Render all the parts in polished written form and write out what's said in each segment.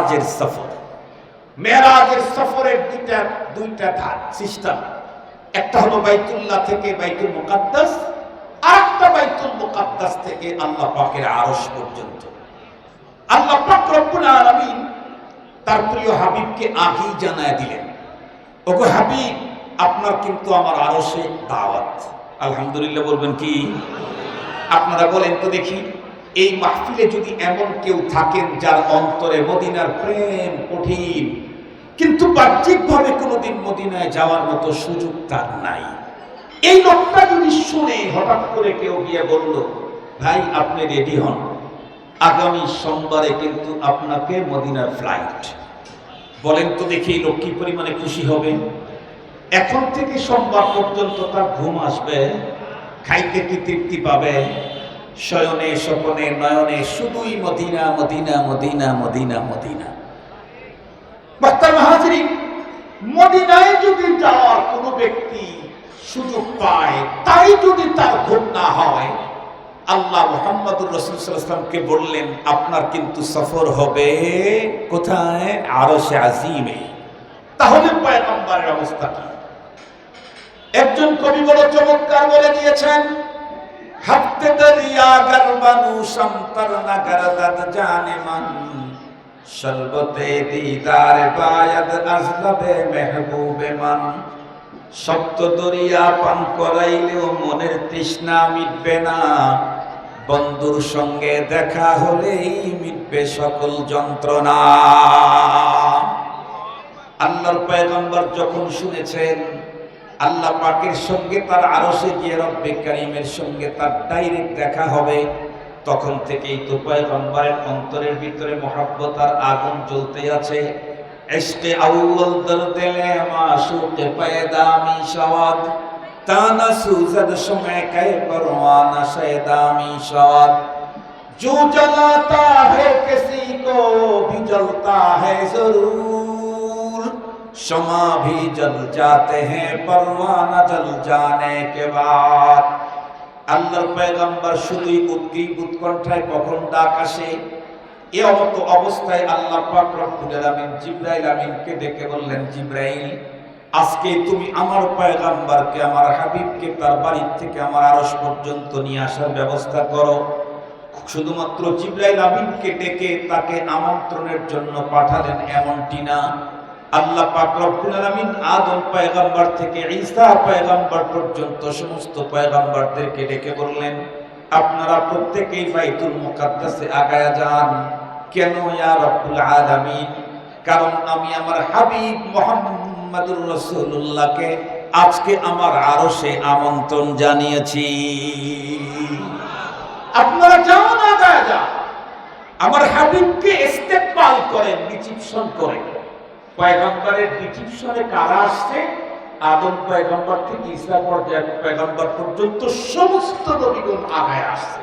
মেরাজের সফর। মেরাজের সফরের দুইটা ধাপ সিস্টেম। একটা হলো বাইতুল্লাহ থেকে বাইতুল মুকাদ্দাস, আর একটা বাইতুল মুকাদ্দাস থেকে আল্লাহ পাকের আরশ পর্যন্ত। আল্লাহ পাক রব্বুল আলামিন তার প্রিয় হাবিবকে আগেই জানায় দিলেন, ওগো হাবিব, আপনার কিন্তু আমার আরশে দাওয়াত। আলহামদুলিল্লাহ বলবেন কি? আপনারা বলেন তো দেখি, এই মাহফিলে যদি এমন কেউ থাকেন যার অন্তরে মদিনার প্রেম কঠিন, কিন্তু বাহ্যিকভাবে কোনোদিন মদিনায় যাওয়ার মতো সুযোগ তার নাই, এই লোকটা যদি শুনে হঠাৎ করে কেউ গিয়ে বলল, ভাই আপনি রেডি হন, আগামী সোমবারে কিন্তু আপনাকে মদিনার ফ্লাইট, বলেন তো দেখি লোক কি পরিমাণে খুশি হবে? এখন থেকে সোমবার পর্যন্ত তার ঘুম আসবে, খাইতে কি তৃপ্তি পাবে? শয়নে স্বপনে নয়নে শুধুই মদিনা মদিনা মদিনা মদিনা মদিনা। মাহতারিম, মদিনায় যদি যাওয়ার কোনো ব্যক্তি সুযোগ পায়, তাই যদি তার ঘুম না হয়, আল্লাহ মুহাম্মদুর রাসূল সাল্লাল্লাহু আলাইহি ওয়াসাল্লামকে বললেন, আপনার কিন্তু সফর হবে কোথায়? আরশে আজিমে। তাহলে পয়গম্বরের অবস্থা কি? একজন কবি বড় চমৎকার বলে দিয়েছেন, হাত্তে দরিয়া গরবানু সমতর নগরদত জানে মান, শরবতে দিদার বায়দ আজলবে মেহবুবে মান। সপ্ত দরিয়া পান করাইলেও মনের তৃষ্ণা মিটবে না, বন্ধুর সঙ্গে দেখা হলেই মিটবে সকল যন্ত্রণা। আল্লাহর পয়গম্বর যখন শুনেছেন আল্লাহ পাকের সঙ্গে তার আরশে গিয়ে রব্বে কারীমের সঙ্গে তার ডাইরেক্ট দেখা হবে, তখন থেকেই তো পয়গম্বরের অন্তরের ভিতরে মহব্বত আর আগুন জ্বলতে আছে। ইশকে আউয়াল দরদিলে মাশুকে পয়দা মিশাওয়াত, তানা সুজদ সময় কে পরওয়ানা শয়দা মিশাওয়াত। जो जलाता है किसी को भी जलता है जरूर, शमा भी जल जाते हैं परवाना जल जाने के बाद। আল্লাহর পয়গম্বর শুধুই উদ্গ্রীব উৎকণ্ঠায় কখন ডাক আসে, এ অবস্থায় আল্লাহ পাক রব্বুল আলামিন জিবরাইল আমিনকে ডেকে বললেন, জিবরাইল, আজকে তুমি আমার পয়গম্বরকে, আমার হাবিবকে তার বাড়ি থেকে আমার আরশ পর্যন্ত নিয়ে আসার ব্যবস্থা করো। শুধুমাত্র জিবরাইল আমিনকে ডেকে তাকে আমন্ত্রণের জন্য পাঠালেন এমনটি না, আল্লাহ পাক রব্বুল আলামিন আদম পয়গম্বর থেকে ঈসা পয়গম্বর পর্যন্ত সমস্ত পয়গম্বরদেরকে ডেকে বললেন, আপনারা প্রত্যেকেই বাইতুল মুকাদ্দাসে আগায়া যান। কেন ইয়া রব্বুল আলামিন? কারণ আমি আমার হাবিব মুহাম্মদুর রাসূলুল্লাহকে আজকে আমার আরশে আমন্ত্রণ জানিয়েছি। আপনারা যান, আগায়া যান, আমার হাবিবকে ইস্তেকবাল করেন, রিসিপশন করেন। পয়গম্বরের রিসিপশনে কারা আসছে? আদম পয়গম্বর থেকে ঈসা পয়গম্বর পর্যন্ত সমস্ত নবীগণ আগায় আসছে।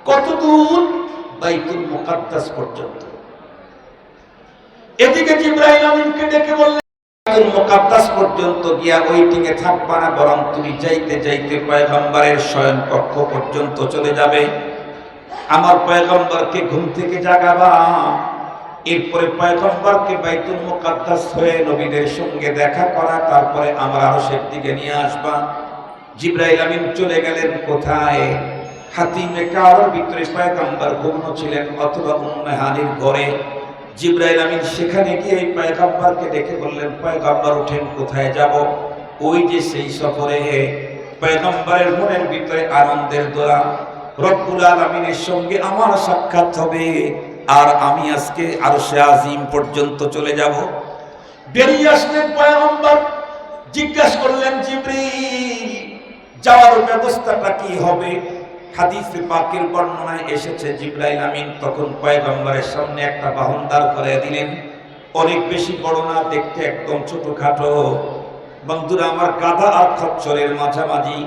কত দূর? বাইতুল মুকাদ্দাস পর্যন্ত। এদিকে জিবরাইল আমিনকে ডেকে বললেন, বাইতুল মুকাদ্দাস পর্যন্ত গিয়া ওয়েটিং এ থাকবা না, বরং তুমি যাইতে যাইতে পয়গম্বরের শয়ন কক্ষ পর্যন্ত চলে যাবে, আমার পয়গম্বরকে ঘুম থেকে জাগাবা। এরপরে পয়গম্বরকে বাইতুল মুকাদ্দাস হয়ে নবীদের সঙ্গে দেখা করা, তারপরে আমার আরশের দিকে নিয়ে আসবা। জিবরাইল আমিন চলে গেলেন কোথায়? হাতিমে কাওয়ার ভিতরে পয়গম্বর ঘুমনো ছিলেন, অথবা উম্মে হানির ঘরে। জিবরাইল আমিন সেখানে গিয়ে পয়গম্বরকে ডেকে বললেন, পয়গম্বর ওঠেন, কোথায় যাব? ওই যে সেই সফরে পয়গম্বরের মনের ভিতরে আনন্দের দোলা, রব্বুল আলামিনের সঙ্গে আমার সাক্ষাৎ হবে, আর আমি আজকে আরশে আজিম পর্যন্ত চলে যাব। বেরিয়ে আসলেন পয়গম্বর, জিজ্ঞাসা করলেন, জিবরিল, যাওয়ার ব্যবস্থাটা কি হবে? হাদিসে পাকের বর্ণনায় এসেছে, জিবরাইল আমিন তখন পয়গম্বরের সামনে একটা বাহন দাঁড় করিয়ে দিলেন। অনেক বেশি বড় না, দেখতে একদম ছোটখাটো। বন্ধুরা আমার, গাধা আর খচ্চরের মাঝামাঝি।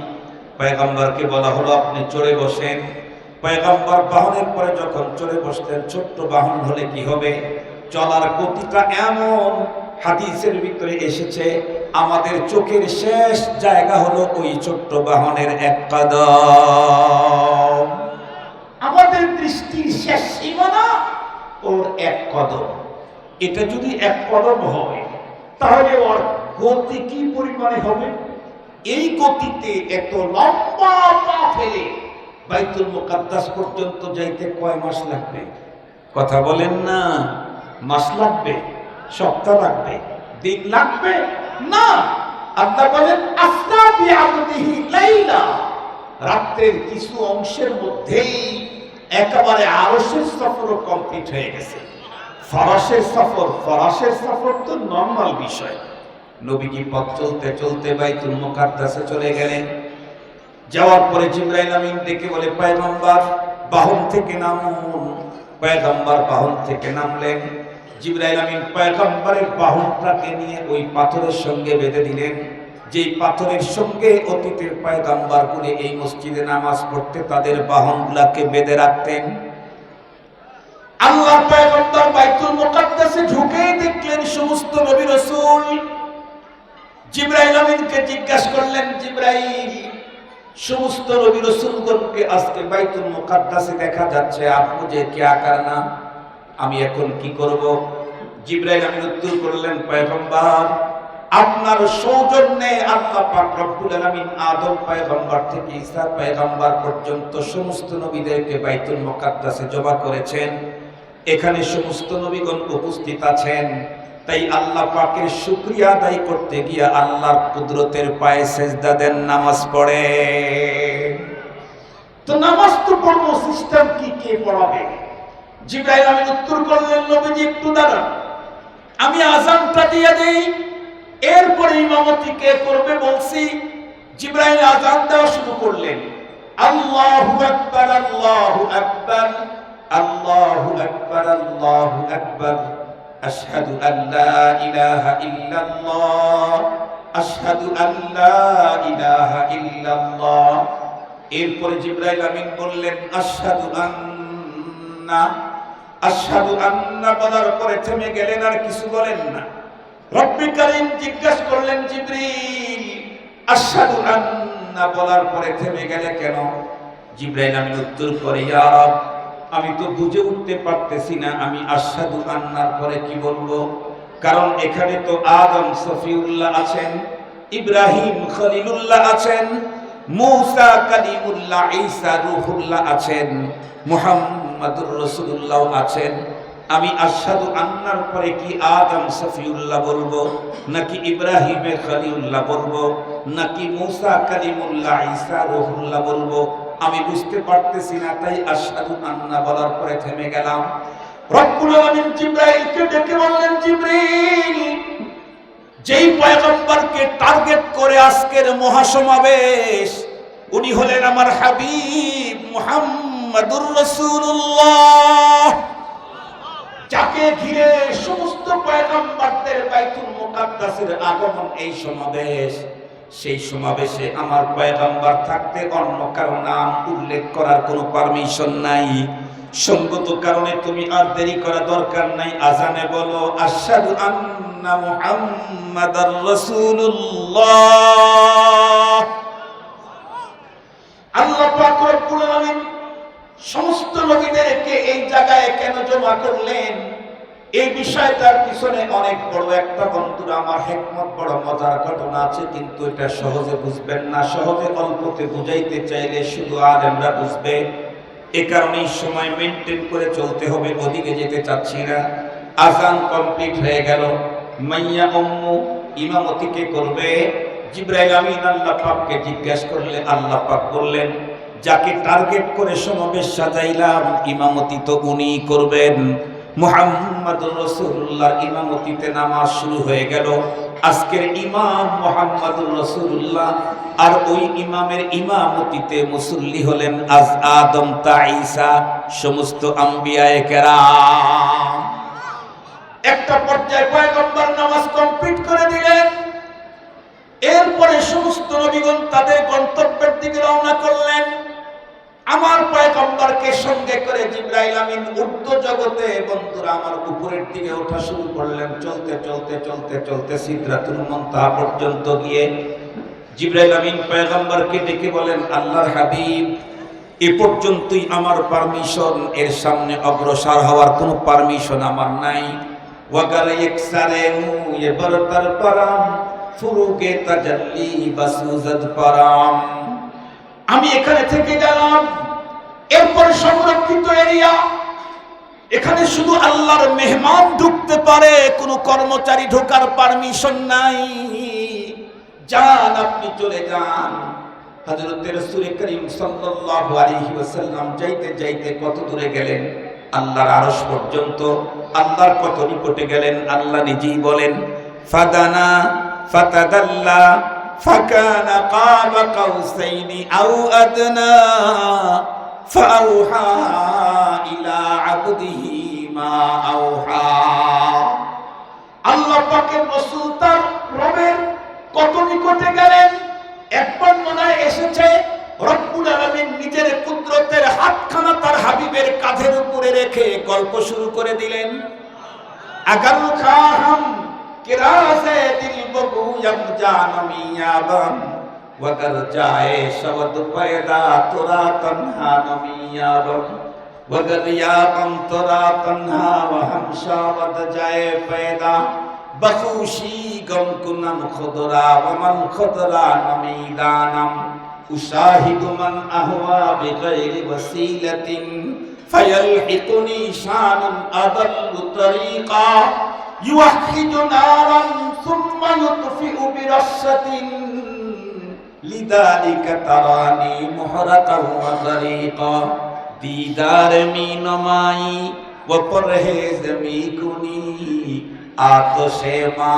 পয়গম্বরকে বলা হলো, আপনি চড়ে বসেন। পয়গম্বর বাহনের পরে যখন চড়ে বসলেন, ছোট্ট বাহন হলে কি হবে? চলার গতিটা এমন, হাদিসের ভিতরে এসেছে, আমাদের চোখের শেষ জায়গা হলো ওই ছোট্ট বাহনের এক কদম। আমাদের দৃষ্টির শেষ সীমানা ওর এক কদম। এটা যদি এক কদম হয় তাহলে ওর গতি কি পরিমাণে হবে? এই গতিতে এত লম্বা পা ফেলে বাইতুল মুকাদ্দাস পর্যন্ত যাইতে কয় মাস লাগবে? কথা বলেন না। মাস লাগবে? সপ্তাহ লাগবে? দিন লাগবে? না। আল্লাহ বলেন আসরা বিআবদিহি লাইলা, রাতের কিছু অংশের মধ্যেই একেবারে আরশের সফরও কমপ্লিট হয়ে গেছে। ফরাসের সফর তো নরমাল বিষয়। নবীজি পথ চলতে চলতে বাইতুল মুকাদ্দাসে চলে গেলেন। যাওয়ার পরে জিবরাইল আমিন ডেকে বলে, পয়গম্বর বাহন থেকে নামুন। পয়গম্বর বাহন থেকে নামলেন। জিবরাইল আমিন পয়গম্বরের বাহনটাকে নিয়ে ওই পাথরের সঙ্গে বেঁধে দিলেন, যেই পাথরের সঙ্গে অতীতের পয়গম্বরগুলো এই মসজিদে নামাজ পড়তে তাদের বাহনগুলাকে বেঁধে রাখতেন। আল্লাহর পয়গম্বর বাইতুল মুকাদ্দাসে ঢুকেই দেখলেন সমস্ত নবী রাসূল। জিবরাইল আমিনকে জিজ্ঞাসা করলেন, জিবরাইল, সমস্ত নবী রাসূলগণকে আজকে বাইতুল মুকাদ্দাসে দেখা যাচ্ছে, আপনি যে क्या करना, আমি এখন কি করব? জিবরাইল আমিন উত্তর করলেন, পয়গম্বর আপনার সৌজন্যে আল্লাহ পাক রব্বুল আলামিন আদম পয়গম্বর থেকে ঈসা পয়গম্বর পর্যন্ত সমস্ত নবীদেরকে বাইতুল মুকাদ্দাসে জমা করেছেন। এখানে সমস্ত নবীগণ উপস্থিত আছেন, তাই আল্লাহ পাকের শুকরিয়া আদায় করতে গিয়ে আল্লাহর কুদরতের পায়ে সেজদা দেন, নামাজ পড়ে। তো নামাজ তো পড়বো, সিস্টেম কি কে পড়াবে? জিবরাইল আমিন উত্তর করলেন, নবীজি একটু দাঁড়ান, আমি আযানটা দিয়ে দেই, এরপরে ইমামতি কে করবে বলছি। জিবরাইল আযান দেওয়া শুরু করলেন। আল্লাহু আকবার, আল্লাহু আকবার, আল্লাহু আকবার, আল্লাহু আকবার, আশহাদু আল্লা ইলাহা ইল্লাল্লাহ, আশহাদু আল্লা ইলাহা ইল্লাল্লাহ। এরপরে জিবরাইল আমিন বললেন, আশহাদু আন্না, আশহাদু আন্না বলার পরে থেমে গেলেন, আর কিছু বলেন না। রব্বুল কারীম জিজ্ঞাসা করলেন, জিবরিল, আশহাদু আন্না বলার পরে থেমে গেলে কেন? জিবরাইল আমিন উত্তর করে, ইয়া রব, আমি তো বুঝে উঠতে পারতেছি না আমি আশহাদু আন্নার পরে কি বলবো। কারণ এখানে তো আদম সফিউল্লাহ আছেন, ইব্রাহিম খলিলুল্লাহ আছেন, মূসা কালিমুল্লাহ, ঈসা রূহুল্লাহ আছেন, মুহাম্মাদুর রাসূলুল্লাহ আছেন। আমি আশহাদু আন্নার পরে কি আদম সফিউল্লাহ বলবো, নাকি ইব্রাহিমে খলিলুল্লাহ বলবো, নাকি মূসা কালিমুল্লাহ, ঈসা রূহুল্লাহ বলবো? আমি বুঝতে পারতেছি না, তাই আশহাদু আন্না বলার পরে থেমে গেলাম। রব্বুল আলামিন জিবরাইলকে ডেকে বললেন, জিবরিল, যেই পয়গম্বরকে টার্গেট করে আজকের মহাসমাবেশ, উনি হলেন আমার হাবিব মুহাম্মাদুর রাসূলুল্লাহ, যাকে ঘিরে সমস্ত পয়গম্বরদের বাইতুল মুকাদ্দাসের আগমন, এই সমাবেশ। সেই সমাবেশে আমার পয়গম্বর থাকতে অন্য কারো নাম উল্লেখ করার কোনো পারমিশন নাই। সঙ্গত কারণে তুমি আর দেরি করা দরকার নাই, আজানে বলো আশহাদু আন্না মুহাম্মাদার রাসূলুল্লাহ। আল্লাহ পাক রব্বুল আলামিন সমস্ত নবীদেরকে এই জায়গায় কেন জমা করলেন, এই বিষয়টার পিছনে অনেক বড় একটা, বন্ধুরা আমার, হিকমত, বড় মজার ঘটনা আছে, কিন্তু এটা সহজে বুঝবেন না। সহজে অল্পতে বুঝাইতে চাইলে শুধু আলেমরা বুঝবে। এ কারণেই সময় মেনটেন করে চলতে হবে, ওদিকে যেতে চাচ্ছি না। আযান কমপ্লিট হয়ে গেল। মাইয়া উম্মু ইমামতি কে করবে? জিবরাইল আমিন আল্লাহ পাককে জিজ্ঞাসা করলে আল্লাহ পাক বললেন, যাকে টার্গেট করে সমাবেশ সাজাইলাম, ইমামতি তো উনিই করবেন। মুহাম্মাদুর রাসূলুল্লাহর ইমামতিতে নামাজ শুরু হয়ে গেল। আজকের ইমাম মুহাম্মাদুর রাসূলুল্লাহ, আর ওই ইমামের ইমামতিতে মুসল্লি হলেন আজ আদম তা ঈসা, সমস্ত আম্বিয়ায়ে কেরাম। একটা পর্যায়ে পয়গম্বর নামাজ কমপ্লিট করে দিলেন। এরপরে সমস্ত নবীগণ তাদের গন্তব্যের দিকে রওনা করলেন। আমার পয়গম্বরকে সঙ্গে করে জিবরাইল আমিন ঊর্ধ্ব জগতে, বন্ধুরা আমার, উপরের দিকে ওঠা শুরু করলেন। চলতে চলতে চলতে চলতে সিদরাতুল মুনতাহা পর্যন্ত গিয়ে জিবরাইল আমিন পয়গম্বরকে ডেকে বলেন, আল্লাহর হাবিব, এ পর্যন্তই আমার পারমিশন, এর সামনে অগ্রসর হওয়ার কোনো পারমিশন আমার নাই। वगर यकसरे ये बरतर पराम ফুরুকে তাজাল্লি বাসুজাদ পারাম। আমি এখানে থেকে গেলাম, এরপর সংরক্ষিত এরিয়া, এখানে শুধু আল্লাহর মেহমান ঢুকতে পারে, কোনো কর্মচারী ঢোকার পারমিশন নাই। যান, আপনি চলে যান। হযরত রাসূল করিম সাল্লাল্লাহু আলাইহি ওয়াসাল্লাম যাইতে যাইতে কত দূরে গেলেন? আল্লাহর আরশ পর্যন্ত। আল্লাহর কত নিকটে গেলেন? আল্লাহ নিজেই বলেন, ফাদানা ফাতাদাল্লা ফাকানা কাবা কাউসাইনি আও আদনা ফাআউহা ইলা আবদিহি মা আওহা। আল্লাহ পাকের রাসূল তার রবের কত নিকটে গেলেন? এক বর্ণনায় এসেছে রব্বুল আলামিন নিজের কুদরতের হাতখানা তার হাবিবের কাঁধের উপরে রেখে গল্প শুরু করে দিলেন। আগার খাহাম কিরাসে দিল বগুয়াম জানমিয়াবাম ওয়াগার জায়ে শবদ পয়দা তোরা তনহা নমিয়াবাম ওয়াগার ইয়াবাম তোরা তনহা ওয়াহাম শবদ জায়ে পয়দা বখুশি গম কুনম খুদরা ওয়ামান খুদরা নমিদানাম উশাহিদু মান আহওয়া বিগাইরি ওয়াসিলাতিন ফায়ালহিকুনি শানুন আদাল্লু তরিকা ইউহিজু নারান সুম্মা ইউতফিউ বিরাশাতিন লিযালিকা তারানি মুহরাকান ওয়া গরিকা দীদার মি নমাই ওয়া পরহেজ মি কুনি আতশে মা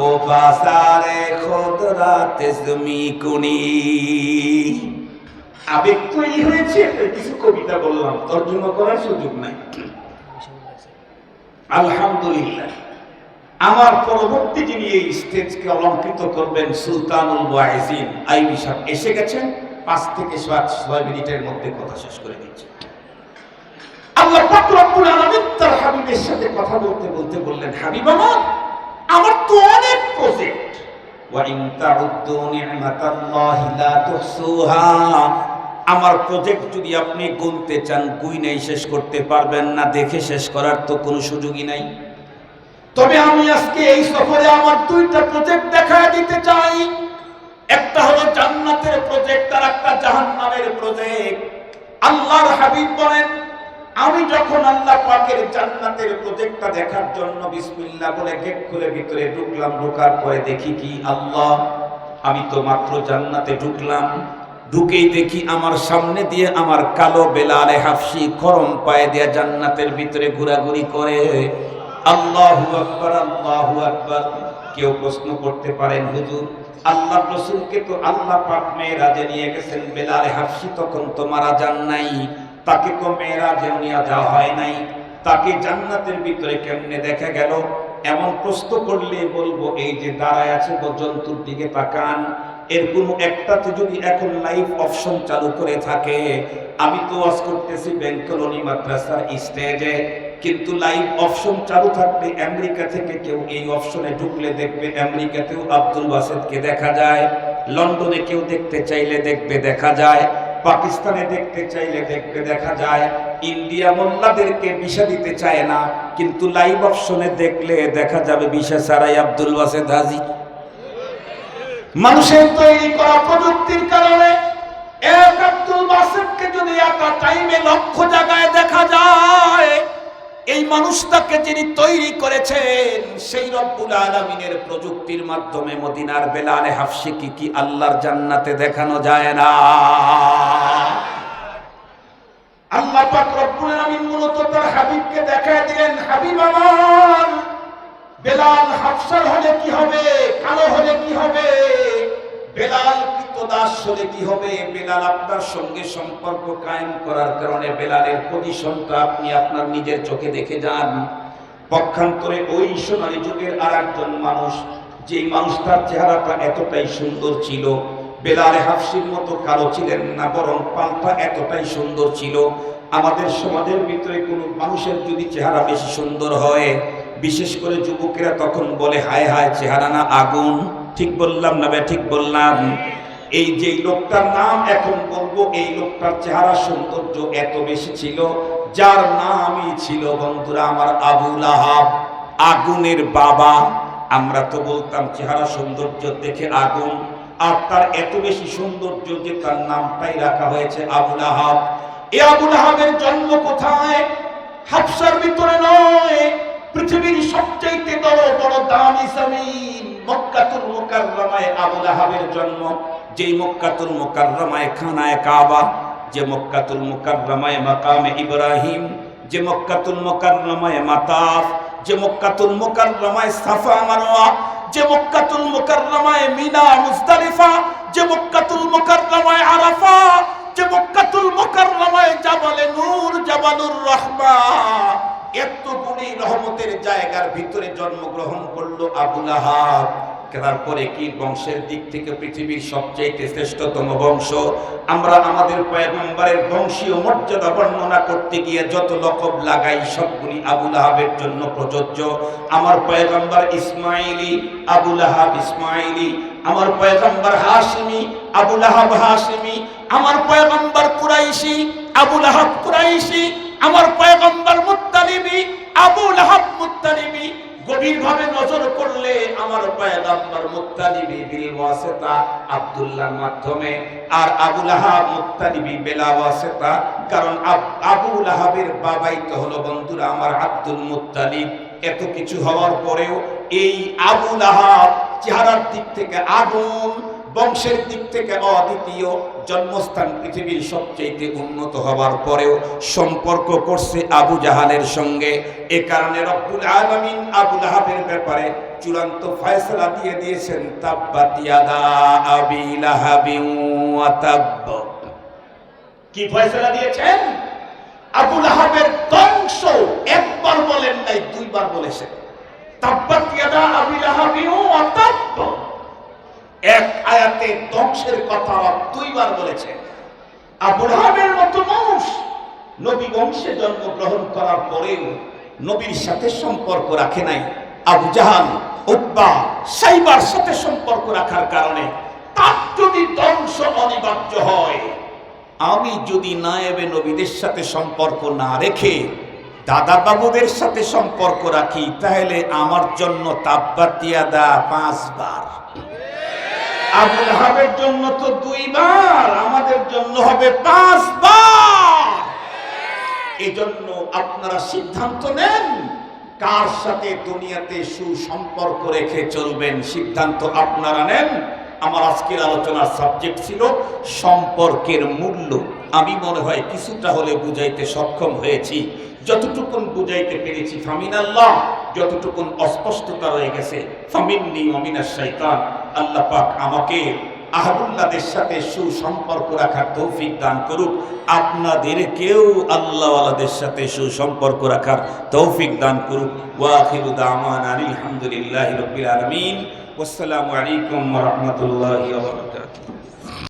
ও বাসারে খুদরাত জমি কুনি। আবেগ তৈরি হয়েছে, কিছু কবিতা বললাম, তর্জমা করার সুযোগ নাই। আলহামদুলিল্লাহ, আমার পরবর্তী যিনি এই স্টেজকে অলঙ্কৃত করবেন সুলতানুল ওয়াইজিন আইবি সাহেব এসে গেছেন। 5 থেকে 6 মিনিটের মধ্যে কথা শেষ করে দিচ্ছি। আল্লাহ পাক রব্বুল আলামিন তার হাবিবের সাথে কথা বলতে বলতে বললেন, হাবিব আমার তো অনেক প্রজেক্ট, ওয়া ইন তাউদ্দু নি'মাতাল্লাহি লা তুহসুহা, আমার প্রজেক্ট যদি আপনি গুনতে চান গুইনাই শেষ করতে পারবেন না, দেখে শেষ করার তো কোনো সুযোগই নাই। তবে আমি আজকে এই সফরে আমার 2টা প্রজেক্ট দেখায় দিতে চাই। একটা হলো জান্নাতের প্রজেক্ট, আর একটা জাহান্নামের প্রজেক্ট। আল্লাহর হাবিব বলেন, আমি যখন আল্লাহ পাকের জান্নাতের প্রজেক্টটা দেখার জন্য বিসমিল্লাহ বলে গেট খুলে ভিতরে ঢুকলাম, ঢোকার পরে দেখি কি, আল্লাহ, আমি তো মাত্র জান্নাতে ঢুকলাম, ঢুকেই দেখি আমার সামনে দিয়ে আমার কালো বেলালে হাফসি খরম পায়ে দিয়ে জান্নাতের ভিতরে ঘোরাঘুরি করে। আল্লাহু আকবার, আল্লাহু আকবার। কেউ প্রশ্ন করতে পারেন, হুজুর আল্লাহ রাসূলকে তো আল্লাহ পাক মেরাজে নিয়ে গেছেন, বেলালে হাফসি তখন তো মারা যান নাই, তাকে তো মেরাজে নিয়ে যাওয়া হয় নাই, তাকে জান্নাতের ভিতরে কেমনে দেখা গেল? এমন প্রশ্ন করলে বলবো, এই যে দাঁড়ায় আছে জন্তুর দিকে তাকান, এর কোনো একটাতে যদি এখন লাইভ অপশন চালু করে থাকে, আমি তো ওয়াজ করতেছি ব্যাংক কলোনি মাদ্রাসার স্টেজে, কিন্তু লাইভ অপশন চালু থাকবে আমেরিকা থেকে কেউ এই অপশনে ঢুকলে দেখবে আমেরিকাতেও আব্দুল বাসেদকে দেখা যায়, লন্ডনে কেউ দেখতে চাইলে দেখবে দেখা যায়, পাকিস্তানে দেখতে চাইলে দেখতে দেখা যায়। ইন্ডিয়া মোল্লাদেরকে ভিসা দিতে চায় না, কিন্তু লাইভ অপশনে দেখলে দেখা যাবে ভিসা ছাড়াই আব্দুল বাসেদ হাজির। মানুষের তৈরি করা প্রযুক্তির কারণে এক আব্দুল বাসেদকে যদি একটা টাইমে লক্ষ জায়গায় দেখা যায়, এই মানুষটাকে যিনি তৈরি করেছেন সেই রব্বুল আলামিনের প্রযুক্তির মাধ্যমে মদিনার বেলালে হাফসিকে কি আল্লাহর জান্নাতে দেখানো যায় না? আল্লাহ পাক রব্বুল আলামিন মূলত তার হাবিবকে দেখায় দিলেন, হাবিব আমার, বেলাল হাফসার হলে কি হবে, কালো হলে কি হবে, বেলাল কৃতদাস হলে কি হবে, বেলাল আপনার সঙ্গে সম্পর্ক কায়েম করার কারণে বেলালের পজিশনটা আপনি আপনার নিজের চোখে দেখে যান। পক্ষান্তরে ওই সোনালী যুগের আর একজন মানুষ, যে মানুষটার চেহারাটা এতটাই সুন্দর ছিল, বেলালে হাফসির মতো কালো ছিলেন না, বরং পাল্টা এতটাই সুন্দর ছিল। আমাদের সমাজের ভিতরে কোনো মানুষের যদি চেহারা বেশি সুন্দর হয়, বিশেষ করে যুবকেরা তখন বলে, হায় হায় চেহারা না আগুন। ঠিক বললাম না বে? ঠিক বললাম। এই যে লোকটার নাম এখন বলবো, এই লোকটার চেহারা সৌন্দর্য এত বেশি ছিল, যার নামই ছিল বন্ধুরা আমার আবু লাহাব। আগুনের বাবা। আমরা তো বলতাম চেহারা সৌন্দর্য দেখে আগুন, আর তার এত বেশি সৌন্দর্য যে তার নামটাই রাখা হয়েছে আবু লাহাব। এই আবু লাহাবের জন্ম কোথায়? হাবশার ভিতরে নয়, পৃথিবীর সবচাইতে বড় বড় দামি জমিন মক্কাতুল মুকাররমায় আবু লাহাবের জন্ম। যেই মক্কাতুল মুকাররমায় খানায়ে কাবা, যে মক্কাতুল মুকাররমায় মাকামে ইব্রাহিম, যে মক্কাতুল মুকাররমায় মাতাফ, যে মক্কাতুল মুকাররমায় সাফা মারওয়া, যে মক্কাতুল মুকাররমায় মিনা মুজদালিফা, যে মক্কাতুল মুকাররমায় আরাফা, যে মক্কাতুল মুকাররমায় জাবালে নূর, জাবালুর রাহমা, এতগুলি রহমতের জায়গার ভিতরে জন্মগ্রহণ করলো আবু লাহাব। তারপরে কি বংশের দিক থেকে পৃথিবীর সবচেয়ে শ্রেষ্ঠতম বংশ। আমরা আমাদের পয়গম্বরের বংশীয় মর্যাদা বর্ণনা করতে গিয়ে যত লকব লাগাই সবগুলি আবু লাহাবের জন্য প্রযোজ্য। আমার পয়গম্বর ইসমাইলি, আবু লাহাব ইসমাইলি। আমার পয়গম্বর হাশিমি, আবু লাহাব হাশিমি। আমার পয়গম্বর কুরাইশি, আবু লাহাব কুরাইশি। আমার পয়গম্বর মুত্তালিবি, আবু লাহাব মুত্তালিবি। গভীরভাবে নজর করলে আমার পয়গম্বর মুত্তালিবি বিল ওয়াসিতা, আব্দুল্লাহর মাধ্যমে, আর আবু লাহাব মুত্তালিবি বিলা ওয়াসিতা। কারণ আবু লাহাবের বাবাই তো হলো বন্ধুরা আমার আব্দুল মুত্তালিব। এত কিছু হওয়ার পরেও এই আবু লাহাব চেহারার দিক থেকে আগুন, বংশের দিক থেকে অদ্বিতীয়, জন্মস্থান পৃথিবীর সবচেয়ে উন্নত হওয়ার পরেও সম্পর্ক করছে আবু জাহালের সঙ্গে। এ কারণে রব্বুল আলামিন আবু লাহাবের ব্যাপারে চূড়ান্ত ফয়সালা দিয়ে দিয়েছেন, তাব্বাত ইয়াদা আবি লাহাবিন ওয়া তাব্ব। কি ফয়সালা দিয়েছেন? আবু লাহাবের ধ্বংস একবার বলেন নাই, দুইবার বলেছেন। তাব্বাত ইয়াদা আবি লাহাবিন ওয়া তাব্ব, এক আয়াতে ধ্বংসের কথা দুইবার বলেছেন। আবু লাহাবের মতো মানুষ নবী বংশে জন্মগ্রহণ করার পরেও নবীর সাথে সম্পর্ক রাখে নাই। আবু জাহাল, উতবা, সাইবার সাথে সম্পর্ক রাখার কারণে তার যদি ধ্বংস অনিবার্য হয়, আমি যদি নায়েবে নবীদের সাথে সম্পর্ক না রেখে দাদা বাবুদের সাথে সম্পর্ক রাখি, তাহলে আমার জন্য তাব্বাত ইয়াদা 5 বার। আবু লাহাবের জন্য তো 2 বার, আমাদের জন্য হবে 5 বার। এজন্য আপনারা সিদ্ধান্ত নেন কার সাথে দুনিয়াতে সুসম্পর্ক রেখে চলবেন, সিদ্ধান্ত আপনারা নেন। আমার আজকের আলোচনার সাবজেক্ট ছিল সম্পর্কের মূল্য। আমি মনে হয় কিছুটা হলে বুঝাইতে সক্ষম হয়েছি। যতটুকুন বুঝাইতে পেরেছি ফামিনাল্লাহ, যতটুকুন অস্পষ্টতা রয়ে গেছে ফামিন্নি ওয়া মিনাশ শাইতান। আল্লাহ পাক আমাকে আহলুল্লাহদের সাথে সুসম্পর্ক রাখার তৌফিক দান করুক, আপনাদেরকেও আল্লাহওয়ালাদের সাথে সুসম্পর্ক রাখার তৌফিক দান করুক। ওয়া আখিরু দাওয়ানা আলহামদুলিল্লাহি রাব্বিল আলামিন। ওয়াসসালামু আলাইকুম ওয়া রাহমাতুল্লাহি ওয়া বারাকাতুহু।